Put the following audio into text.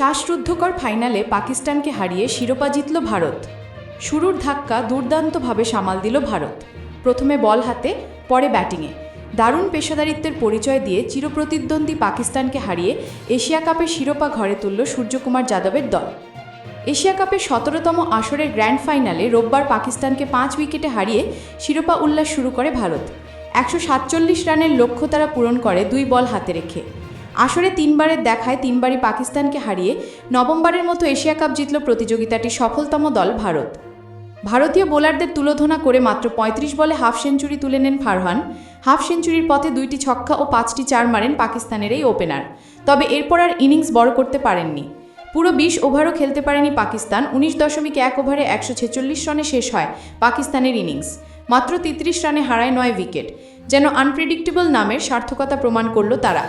শ্বাসরুদ্ধকর ফাইনালে পাকিস্তানকে হারিয়ে শিরোপা জিতল ভারত। শুরুর ধাক্কা দুর্দান্তভাবে সামাল দিল ভারত। প্রথমে বল হাতে, পরে ব্যাটিংয়ে দারুণ পেশাদারিত্বের পরিচয় দিয়ে চিরপ্রতিদ্বন্দ্বী পাকিস্তানকে হারিয়ে এশিয়া কাপের শিরোপা ঘরে তুলল সূর্যকুমার যাদবের দল। এশিয়া কাপের ১৭তম আসরের গ্র্যান্ড ফাইনালে রোববার পাকিস্তানকে ৫ উইকেটে হারিয়ে শিরোপা উল্লাস শুরু করে ভারত। ১৪৭ রানের লক্ষ্য তারা পূরণ করে ২ বল হাতে রেখে। আসরে ৩বারের দেখায় ৩বারই পাকিস্তানকে হারিয়ে নবমবারের মতো এশিয়া কাপ জিতল প্রতিযোগিতাটির সফলতম দল ভারত। ভারতীয় বোলারদের তুলোধনা করে মাত্র ৩৫ বলে হাফ সেঞ্চুরি তুলে নেন ফারহান। হাফ সেঞ্চুরির পথে ২টি ছক্কা ও ৫টি চার মারেন পাকিস্তানের এই ওপেনার। তবে এরপর আর ইনিংস বড় করতে পারেননি। পুরো ২০ ওভারও খেলতে পারেনি পাকিস্তান। ১৯.১ ওভারে ১৪৬ রানে শেষ হয় পাকিস্তানের ইনিংস। মাত্র ৩৩ রানে হারায় ৯ উইকেট। যেন আনপ্রেডিক্টেবল নামের সার্থকতা প্রমাণ করল তারা।